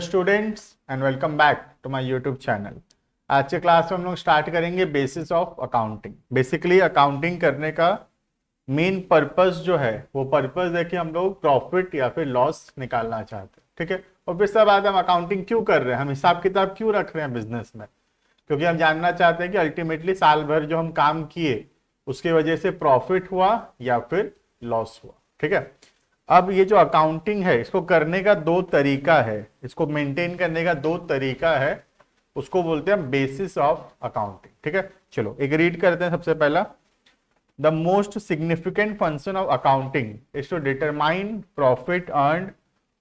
Students and welcome back to my YouTube channel. आज के class में हम लोग स्टार्ट करेंगे basis of accounting. Basically accounting करने का मेन पर्पस जो है वो पर्पस है कि हम लोग प्रॉफिट या फिर लॉस निकालना चाहते हैं, ठीक है। और फिर उसके बाद हम अकाउंटिंग क्यों कर रहे हैं, हम हिसाब किताब क्यों रख रहे हैं बिजनेस में, क्योंकि हम जानना चाहते हैं कि अल्टीमेटली साल भर जो हम काम किए उसकी वजह से प्रॉफिट हुआ या फिर लॉस हुआ, ठीक है। अब ये जो अकाउंटिंग है इसको करने का दो तरीका है, इसको मेंटेन करने का दो तरीका है, उसको बोलते हैं बेसिस ऑफ अकाउंटिंग, ठीक है। चलो एक रीड करते हैं। सबसे पहला, the most significant function of accounting is to determine profit earned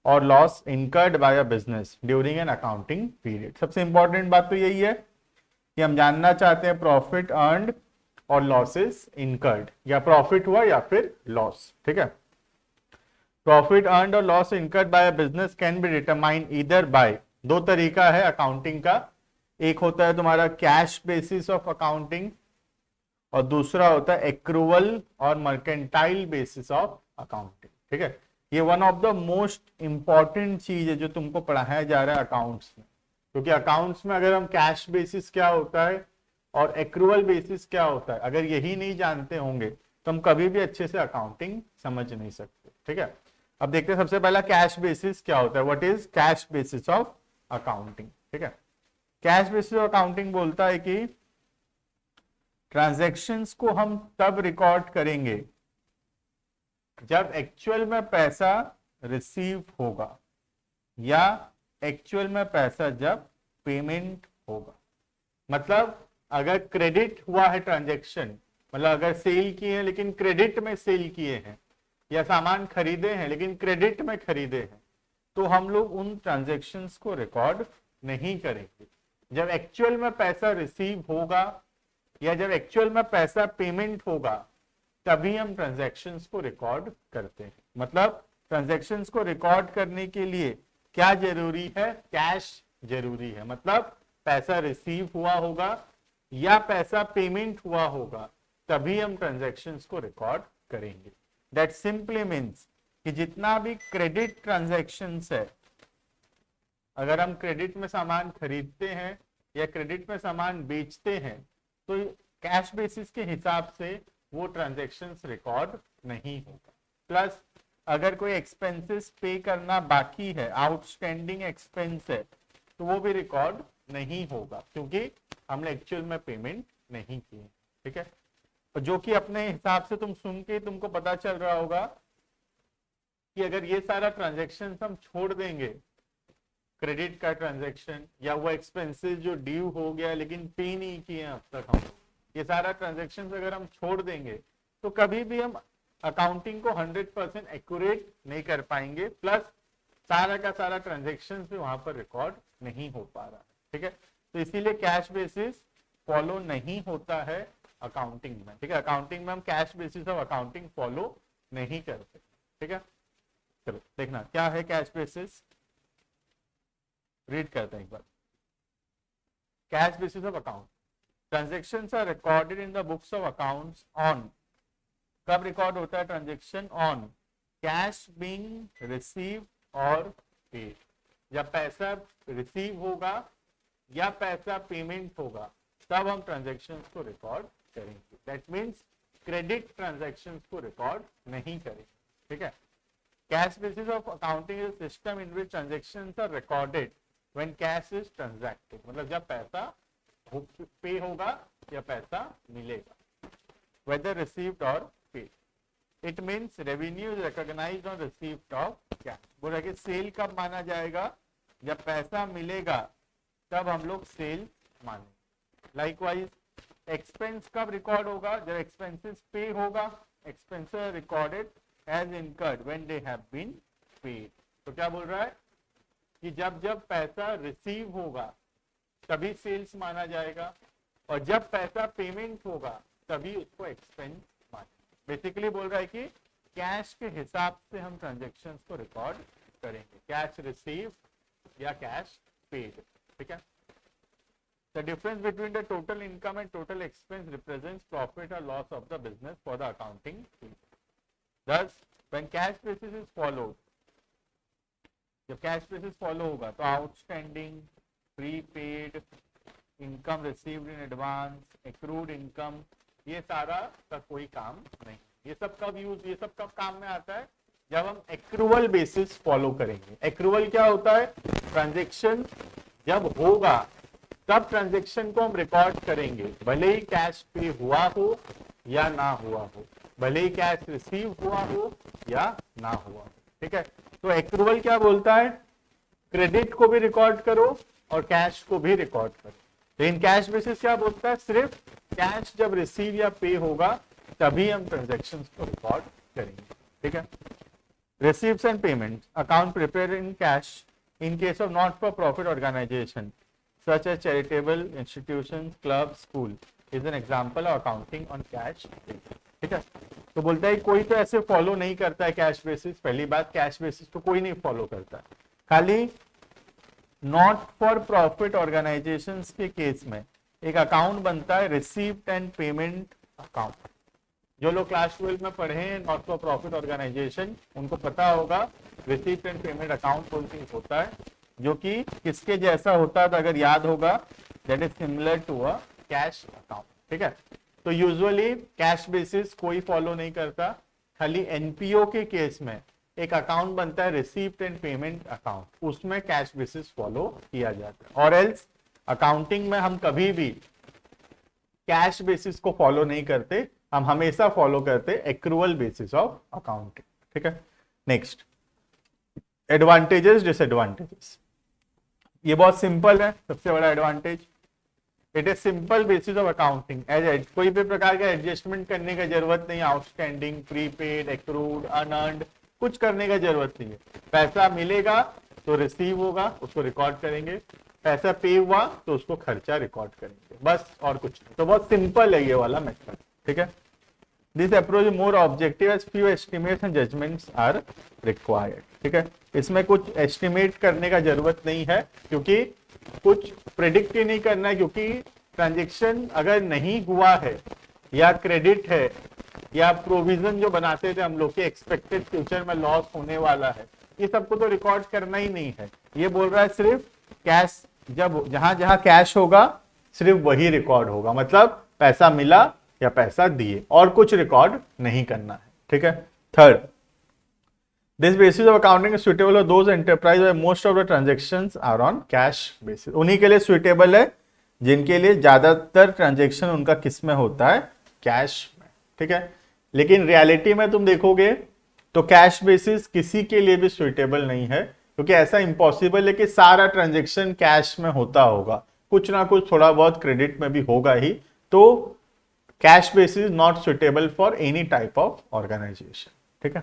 और loss incurred by a business during an accounting period. सबसे इंपॉर्टेंट बात तो यही है कि हम जानना चाहते हैं प्रॉफिट अर्नड और लॉसेस इनकर्ड, या प्रॉफिट हुआ या फिर लॉस, ठीक है। प्रॉफिट अर्नड और loss incurred by business can be determined either by, दो तरीका है अकाउंटिंग का। एक होता है तुम्हारा कैश बेसिस ऑफ अकाउंटिंग और दूसरा होता है एक्रूवल और मर्केंटाइल बेसिस ऑफ अकाउंटिंग, ठीक है। ये one of the most important चीज है जो तुमको पढ़ाया जा रहा है अकाउंट्स में, क्योंकि अकाउंट्स में अगर हम कैश बेसिस क्या होता है और एक्रूवल बेसिस क्या होता है, अगर यही नहीं जानते होंगे तो हम कभी भी अच्छे से अकाउंटिंग समझ नहीं सकते, ठीक है। अब देखते हैं सबसे पहला कैश बेसिस क्या होता है। What is cash basis of accounting, ठीक है। कैश बेसिस ऑफ अकाउंटिंग बोलता है कि ट्रांजैक्शंस को हम तब रिकॉर्ड करेंगे जब एक्चुअल में पैसा रिसीव होगा या एक्चुअल में पैसा जब पेमेंट होगा। मतलब अगर क्रेडिट हुआ है ट्रांजैक्शन, मतलब अगर सेल किए हैं लेकिन क्रेडिट में सेल किए हैं, या सामान खरीदे हैं लेकिन क्रेडिट में खरीदे हैं, तो हम लोग उन ट्रांजैक्शंस को रिकॉर्ड नहीं करेंगे। जब एक्चुअल में पैसा रिसीव होगा या जब एक्चुअल में पैसा पेमेंट होगा तभी हम ट्रांजैक्शंस को रिकॉर्ड करते हैं। मतलब ट्रांजैक्शंस को रिकॉर्ड करने के लिए क्या जरूरी है, कैश जरूरी है। मतलब पैसा रिसीव हुआ होगा या पैसा पेमेंट हुआ होगा तभी हम ट्रांजैक्शंस को रिकॉर्ड करेंगे। दैट सिंपली मीन्स कि जितना भी क्रेडिट ट्रांजैक्शंस है, अगर हम क्रेडिट में सामान खरीदते हैं या क्रेडिट में सामान बेचते हैं तो कैश बेसिस के हिसाब से वो ट्रांजैक्शंस रिकॉर्ड नहीं होगा। प्लस अगर कोई एक्सपेंसेस पे करना बाकी है, आउटस्टैंडिंग एक्सपेंस है, तो वो भी रिकॉर्ड नहीं होगा क्योंकि हमने एक्चुअल में पेमेंट नहीं की, ठीक है। तो जो कि अपने हिसाब से तुम सुन के तुमको पता चल रहा होगा कि अगर ये सारा ट्रांजैक्शन हम छोड़ देंगे, क्रेडिट का ट्रांजैक्शन या वो एक्सपेंसेस जो ड्यू हो गया लेकिन पे नहीं किए अब तक, हम ये सारा ट्रांजैक्शन अगर हम छोड़ देंगे तो कभी भी हम अकाउंटिंग को 100% एक्यूरेट नहीं कर पाएंगे। प्लस सारा का सारा ट्रांजैक्शन भी वहां पर रिकॉर्ड नहीं हो पा रहा है, ठीक है। तो इसीलिए कैश बेसिस फॉलो नहीं होता है अकाउंटिंग में, ठीक है। अकाउंटिंग में हम cash basis of accounting follow नहीं करते, ठीक है। चलो देखना क्या है कैश बेसिस, रीड करते हैं एक बार। Cash basis of account, transactions are recorded in the books of accounts on, कब रिकॉर्ड होता है transaction, on cash being receive और पेड। जब पैसा रिसीव होगा या पैसा पेमेंट होगा तब हम ट्रांजेक्शन्स को रिकॉर्ड करेंगे। दैट मीन्स क्रेडिट ट्रांजेक्शन्स को रिकॉर्ड नहीं करेंगे, ठीक है। Cash basis of accounting is system in which transactions are recorded when cash is transacted. मतलब जब पैसा पे होगा या पैसा मिलेगा, whether received or paid. It means revenue is recognized on receipt of cash. बोला कि सेल कब माना जाएगा, जब पैसा मिलेगा तब हम लोग सेल मानेंगे। लाइकवाइज एक्सपेंस कब रिकॉर्ड होगा, जब एक्सपेंसेस पे होगा, expenses recorded as incurred when they have been paid. तो क्या बोल रहा है कि जब जब पैसा रिसीव होगा तभी सेल्स माना जाएगा और जब पैसा पेमेंट होगा तभी उसको एक्सपेंस माना। बेसिकली बोल रहा है कि कैश के हिसाब से हम ट्रांजैक्शंस को रिकॉर्ड करेंगे, कैश रिसीव या कैश पेड, ठीक है। The difference between the total income and total expense represents profit और loss of the business for the accounting. Thus, when cash basis is followed, जब कैश बेसिस फॉलो होगा तो outstanding, prepaid, income received in advance, accrued income, ये सारा का कोई काम नहीं। ये सब कब काम में आता है? जब हम एक्रूवल बेसिस फॉलो करेंगे। एक्रूवल क्या होता है? ट्रांजेक्शन जब होगा तब ट्रांजेक्शन को हम रिकॉर्ड करेंगे, भले ही कैश पे हुआ हो या ना हुआ हो, भले ही कैश रिसीव हुआ हो या ना हुआ हो। ठीक है, तो एक्रूवल क्या बोलता है? क्रेडिट को भी रिकॉर्ड करो और कैश को भी रिकॉर्ड करो। तो इन कैश बेसिस क्या बोलता है? सिर्फ कैश जब रिसीव या पे होगा तभी हम ट्रांजेक्शन को रिकॉर्ड करेंगे। ठीक है, receipts and payments account prepared in cash in case of not for profit organization such as charitable institutions, club, school is an example of accounting on cash basis। ठीक है, तो बोलता है कोई तो ऐसे फॉलो नहीं करता है कैश बेसिस। पहली बात, कैश बेसिस तो कोई नहीं फॉलो करता, खाली नॉट फॉर प्रॉफिट ऑर्गेनाइजेशंस के केस में एक अकाउंट बनता है, रिसीप्ट एंड पेमेंट अकाउंट। जो लोग क्लास 12 में पढ़े हैं नॉट फॉर प्रॉफिट ऑर्गेनाइजेशन, उनको पता होगा रिसीप्ट एंड पेमेंट अकाउंट कौन सी होता है, जो कि किसके जैसा होता है? तो अगर याद होगा, that is similar to a cash account. ठीक है, तो यूजुअली कैश बेसिस कोई फॉलो नहीं करता, खाली एनपीओ के केस में एक अकाउंट बनता है रिसीप्ट एंड पेमेंट अकाउंट, उसमें कैश बेसिस फॉलो किया जाता है। और एल्स अकाउंटिंग में हम कभी भी कैश बेसिस को फॉलो नहीं करते, हम हमेशा फॉलो करते एक्रूवल बेसिस ऑफ अकाउंटिंग। ठीक है, नेक्स्ट, एडवांटेजेस डिसएडवांटेजेस। ये बहुत सिंपल है। सबसे बड़ा advantage, it is simple basis of accounting. As कोई भी प्रकार का एडजस्टमेंट करने की जरूरत नहीं, आउटस्टैंडिंग, प्रीपेड, एक्रूड, अनअर्न्ड, कुछ करने का जरूरत नहीं है। पैसा मिलेगा तो रिसीव होगा, उसको रिकॉर्ड करेंगे, पैसा पे हुआ तो उसको खर्चा रिकॉर्ड करेंगे, बस और कुछ नहीं। तो बहुत सिंपल है ये वाला मेथड। ठीक है, this approach is more objective as few estimates and judgements are required. ठीक है, इसमें कुछ एस्टिमेट करने का जरूरत नहीं है, क्योंकि कुछ प्रेडिक्ट ही नहीं करना है, क्योंकि ट्रांजेक्शन अगर नहीं हुआ है या क्रेडिट है या प्रोविजन जो बनाते थे हम लोग के एक्सपेक्टेड फ्यूचर में लॉस होने वाला है, ये सबको तो रिकॉर्ड करना ही नहीं है। ये बोल रहा है सिर्फ कैश, जब जहां जहां कैश होगा सिर्फ वही रिकॉर्ड होगा, मतलब पैसा मिला या पैसा दिए, और कुछ रिकॉर्ड नहीं करना है। ठीक है, third, this basis of accounting is suitable for those enterprise where most of the transactions are on cash basis. उन्हीं के लिए सुटेबल है जिनके लिए ज्यादातर ट्रांजैक्शन उनका किस में होता है? कैश में। ठीक है, लेकिन रियलिटी में तुम देखोगे तो कैश बेसिस किसी के लिए भी सुटेबल नहीं है, क्योंकि ऐसा इम्पॉसिबल है कि सारा ट्रांजैक्शन कैश में होता होगा, कुछ ना कुछ थोड़ा बहुत क्रेडिट में भी होगा ही। तो cash basis not suitable for any type of organisation. ठीक है,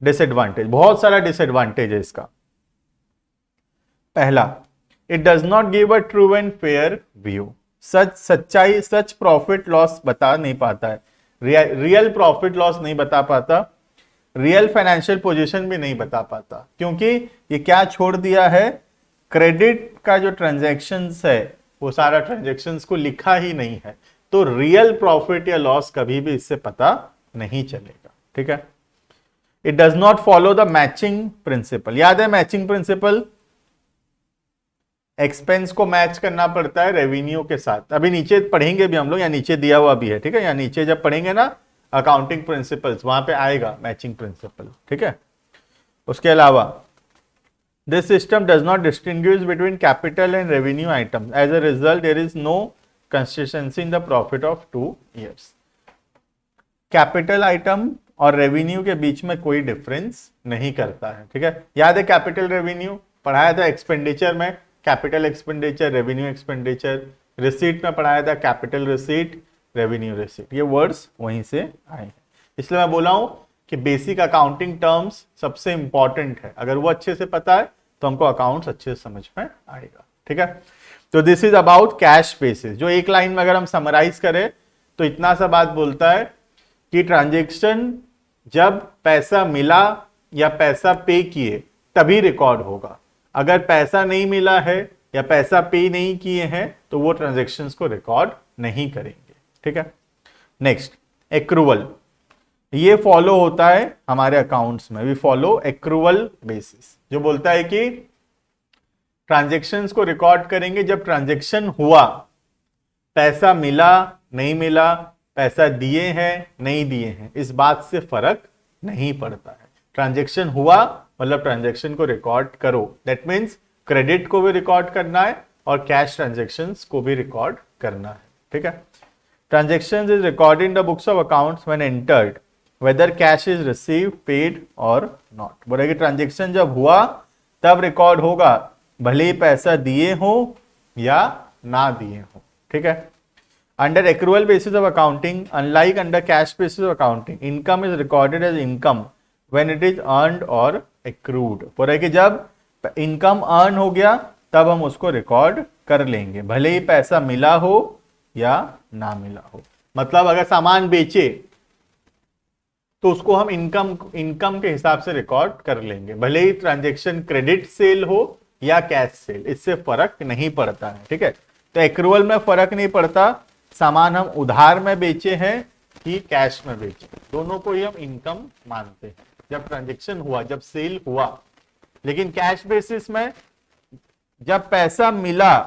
डिसएडवांटेज, बहुत सारा डिसएडवांटेज है इसका। पहला, it does not give a true and fair view. सच्चाई, सच प्रॉफिट लॉस बता नहीं पाता है, रियल प्रॉफिट लॉस नहीं बता पाता, रियल फाइनेंशियल पोजीशन भी नहीं बता पाता, क्योंकि ये क्या छोड़ दिया है? क्रेडिट का जो ट्रांजैक्शंस है वो सारा ट्रांजैक्शंस को लिखा ही नहीं है, तो रियल प्रॉफिट या लॉस कभी भी इससे पता नहीं चलेगा। ठीक है, it does not follow the matching principal. याद है मैचिंग प्रिंसिपल? एक्सपेंस को मैच करना पड़ता है रेवेन्यू के साथ। अभी नीचे पढ़ेंगे भी हम लोग, या नीचे दिया हुआ भी है। ठीक है, या नीचे जब पढ़ेंगे ना अकाउंटिंग प्रिंसिपल्स, वहां पे आएगा मैचिंग प्रिंसिपल। ठीक है, उसके अलावा this system does not distinguish between capital and revenue item, as a result there is no consistency in the profit of 2 years। Capital item और रेवेन्यू के बीच में कोई डिफरेंस नहीं करता है। ठीक है, याद है कैपिटल रेवेन्यू पढ़ाया था एक्सपेंडिचर में, capital expenditure, revenue expenditure. Receipt में पढ़ाया था कैपिटल रिसीट, रेवेन्यू रिसीट। ये वर्ड्स वहीं से आए हैं, इसलिए मैं बोला हूं कि बेसिक अकाउंटिंग टर्म्स सबसे इंपॉर्टेंट है। अगर वो अच्छे से पता है तो हमको अकाउंट्स अच्छे से समझ में आएगा। ठीक है, तो this is about cash basis. जो एक लाइन में अगर हम समराइज करें तो इतना सा बात बोलता है कि ट्रांजेक्शन जब पैसा मिला या पैसा पे किए तभी रिकॉर्ड होगा, अगर पैसा नहीं मिला है या पैसा पे नहीं किए हैं तो वो ट्रांजैक्शंस को रिकॉर्ड नहीं करेंगे। ठीक है, नेक्स्ट, एक्रूवल। ये फॉलो होता है हमारे अकाउंट्स में, वी फॉलो एक्रूवल बेसिस, जो बोलता है कि ट्रांजेक्शन्स को रिकॉर्ड करेंगे जब ट्रांजेक्शन हुआ, पैसा मिला नहीं मिला, पैसा दिए हैं नहीं दिए हैं, इस बात से फर्क नहीं पड़ता है। ट्रांजेक्शन हुआ मतलब ट्रांजेक्शन को रिकॉर्ड करो, दैट मीन्स क्रेडिट को भी रिकॉर्ड करना है और कैश ट्रांजेक्शन्स को भी रिकॉर्ड करना है, ठीक है। Transactions is recorded in the books of accounts when entered whether cash is received paid और नॉट। बोले कि ट्रांजेक्शन जब हुआ तब रिकॉर्ड होगा, भले ही पैसा दिए हो या ना दिए हो, ठीक है। Under accrual basis of accounting, unlike under cash basis of accounting, income is recorded as income when it is earned और एक्रूड। बोले कि जब इनकम अर्न हो गया तब हम उसको रिकॉर्ड कर लेंगे, भले ही पैसा मिला हो या ना मिला हो। मतलब अगर सामान बेचे तो उसको हम इनकम के हिसाब से रिकॉर्ड कर लेंगे, भले ही ट्रांजेक्शन क्रेडिट सेल हो या कैश सेल, इससे फर्क नहीं पड़ता है, ठीक है। तो एक्रूवल में फर्क नहीं पड़ता, सामान हम उधार में बेचे हैं कि कैश में बेचे, दोनों को ही हम इनकम मानते हैं जब ट्रांजेक्शन हुआ, जब सेल हुआ। लेकिन कैश बेसिस में जब पैसा मिला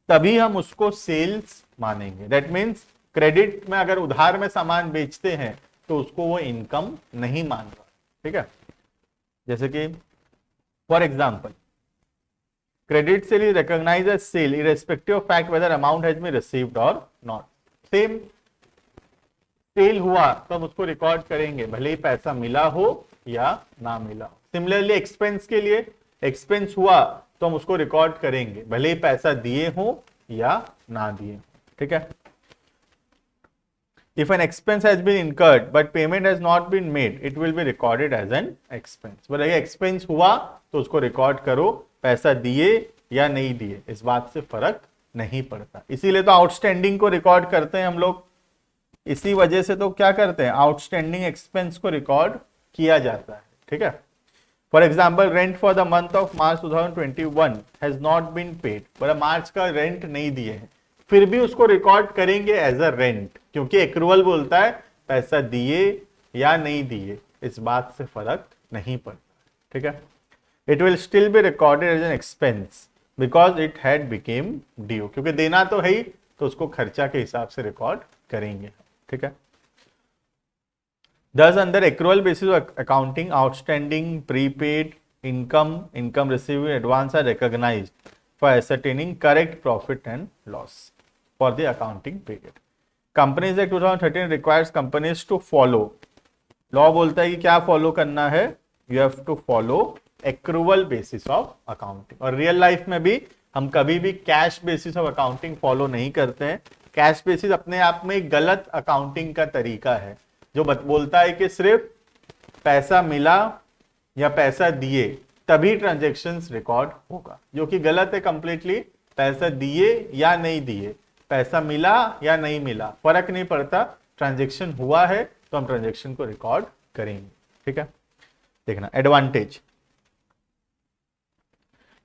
तभी हम उसको सेल्स मानेंगे, दैट मीन्स क्रेडिट में अगर उधार में सामान बेचते हैं तो उसको वो इनकम नहीं मान रहा, ठीक है। जैसे कि for example credit sale is recognised as sale irrespective of fact whether amount has been received और नॉट। सेम सेल हुआ तो हम उसको रिकॉर्ड करेंगे, भले ही पैसा मिला हो या ना मिला हो। सिमिलरली एक्सपेंस के लिए, एक्सपेंस हुआ तो हम उसको रिकॉर्ड करेंगे, भले ही पैसा दिए हो या ना दिए हो, ठीक है। If an expense has been incurred but payment has not been made, it will be recorded as an expense. बोला ये expense हुआ तो उसको रिकॉर्ड करो, पैसा दिए या नहीं दिए इस बात से फर्क नहीं पड़ता। इसीलिए तो आउटस्टैंडिंग को रिकॉर्ड करते हैं हम लोग, इसी वजह से तो क्या करते हैं, आउटस्टैंडिंग एक्सपेंस को रिकॉर्ड किया जाता है, ठीक है। For example rent for the month of March 2021 has not been paid. बोला मार्च का रेंट नहीं दिए हैं, फिर भी उसको रिकॉर्ड करेंगे एज अ रेंट, क्योंकि एक्रूवल बोलता है पैसा दिए या नहीं दिए इस बात से फर्क नहीं पड़ता, ठीक है। It will still be recorded as an expense because it had become due, क्योंकि देना तो है ही तो उसको खर्चा के हिसाब से रिकॉर्ड करेंगे, ठीक है। Thus, under accrual basis of accounting, outstanding, prepaid, income received in advance are recognized for ascertaining correct profit and loss for the accounting period. Companies Act 2013 requires companies to follow. Law बोलता है कि क्या follow करना है, you have to follow accrual basis of accounting. और real life में भी हम कभी भी cash basis of accounting follow नहीं करते हैं। Cash basis अपने आप में एक गलत accounting का तरीका है जो बोलता है कि सिर्फ पैसा मिला या पैसा दिए तभी ट्रांजैक्शंस रिकॉर्ड होगा, जो कि गलत है कंप्लीटली। पैसा दिए या नहीं दिए, पैसा मिला या नहीं मिला, फर्क नहीं पड़ता, ट्रांजैक्शन हुआ है तो हम ट्रांजैक्शन को रिकॉर्ड करेंगे, ठीक है। देखना advantage,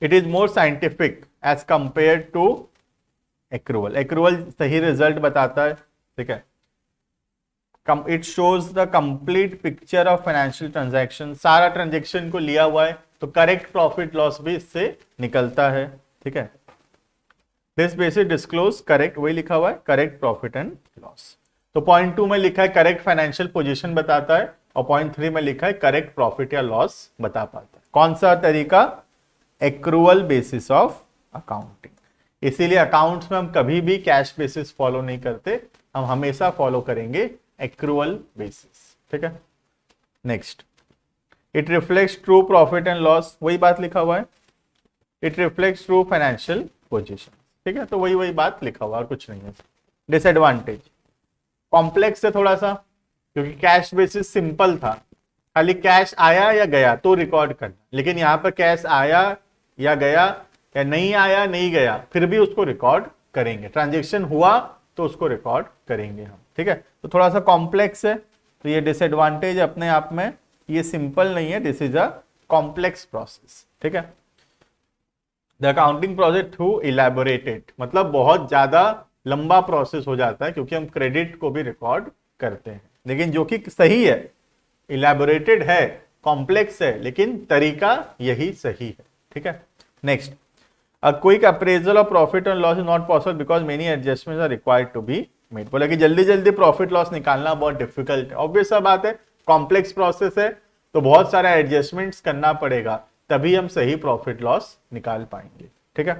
it is more scientific as compare to accrual. Accrual सही रिजल्ट बताता है, ठीक है। It shows the complete picture of financial transaction, सारा ट्रांजैक्शन को लिया हुआ है तो करेक्ट प्रॉफिट लॉस भी इससे निकलता है, ठीक है। दिस बेसिस डिस्क्लोज करेक्ट, वही लिखा हुआ है करेक्ट प्रॉफिट एंड लॉस। तो पॉइंट 2 में लिखा है करेक्ट फाइनेंशियल पोजीशन बताता है और पॉइंट 3 में लिखा है करेक्ट प्रॉफिट या लॉस बता पाता है। कौन सा तरीका, एक्रूवल बेसिस ऑफ अकाउंटिंग। इसीलिए अकाउंट्स में हम कभी भी कैश बेसिस फॉलो नहीं करते, हम हमेशा फॉलो करेंगे एक्रूवल बेसिस, ठीक है। Next, it reflects true profit and loss, वही बात लिखा हुआ है। It reflects true financial position, ठीक है। तो वही बात लिखा हुआ और कुछ नहीं है। डिसएडवांटेज, कॉम्प्लेक्स है थोड़ा सा, क्योंकि कैश बेसिस सिंपल था, खाली कैश आया या गया तो रिकॉर्ड करना, लेकिन यहाँ पर कैश आया या गया या नहीं आया नहीं गया फिर भी उसको रिकॉर्ड करेंगे, ट्रांजेक्शन हुआ तो उसको रिकॉर्ड करेंगे हम, ठीक है। तो थोड़ा सा कॉम्प्लेक्स है, तो ये डिसएडवांटेज अपने आप में, ये सिंपल नहीं है, this is a complex process, ठीक है। The accounting process through elaborated, मतलब बहुत ज्यादा लंबा प्रोसेस हो जाता है क्योंकि हम क्रेडिट को भी रिकॉर्ड करते हैं, लेकिन जो कि सही है, इलेबोरेटेड है, कॉम्प्लेक्स है, लेकिन तरीका यही सही है। ठीक है, next, a quick appraisal of profit and loss is not possible because many adjustments are required to be made. बोला कि जल्दी जल्दी प्रॉफिट लॉस निकालना बहुत डिफिकल्ट है, ऑब्वियस सा बात है, कॉम्प्लेक्स प्रोसेस है, तो बहुत सारा एडजस्टमेंट्स करना पड़ेगा, तभी हम सही प्रॉफिट लॉस निकाल पाएंगे। ठीक है,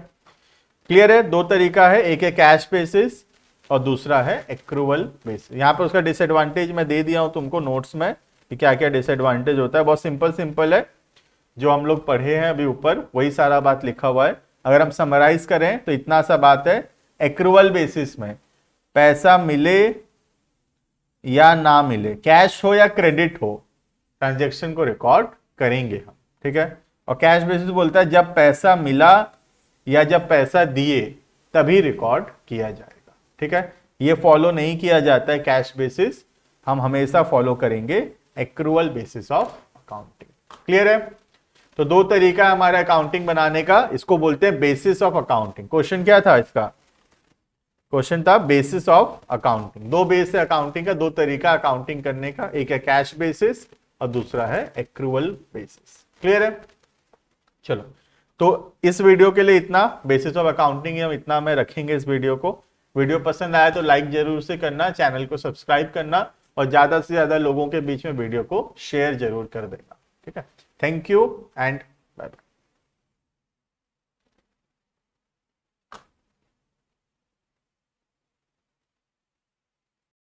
क्लियर है? दो तरीका है, एक है कैश बेसिस और दूसरा है एक्रूवल बेसिस। यहां पर उसका डिसएडवांटेज मैं दे दिया हूं तुमको नोट्स में कि क्या क्या डिसएडवांटेज होता है, बहुत सिंपल सिंपल है, जो हम लोग पढ़े हैं अभी ऊपर वही सारा बात लिखा हुआ है। अगर हम समराइज करें तो इतना सा बात है, एक्रूवल बेसिस में पैसा मिले या ना मिले, कैश हो या क्रेडिट हो, ट्रांजेक्शन को रिकॉर्ड करेंगे हम। ठीक है, और कैश बेसिस बोलता है जब पैसा मिला या जब पैसा दिए तभी रिकॉर्ड किया जाएगा। ठीक है, ये फॉलो नहीं किया जाता है कैश बेसिस, हम हमेशा फॉलो करेंगे accrual basis of accounting. Clear है? तो दो तरीका है हमारे अकाउंटिंग बनाने का, इसको बोलते हैं बेसिस ऑफ अकाउंटिंग। क्वेश्चन क्या था इसका? क्वेश्चन था बेसिस ऑफ अकाउंटिंग। दो बेस है अकाउंटिंग का, दो तरीका अकाउंटिंग करने का, एक है कैश बेसिस और दूसरा है एक्रूवल बेसिस। क्लियर है? चलो, तो इस वीडियो के लिए इतना, बेसिस ऑफ अकाउंटिंग हम इतना में रखेंगे इस वीडियो को। वीडियो पसंद आया तो लाइक जरूर से करना, चैनल को सब्सक्राइब करना और ज्यादा से ज्यादा लोगों के बीच में वीडियो को शेयर जरूर कर देना। ठीक है, thank you and bye bye.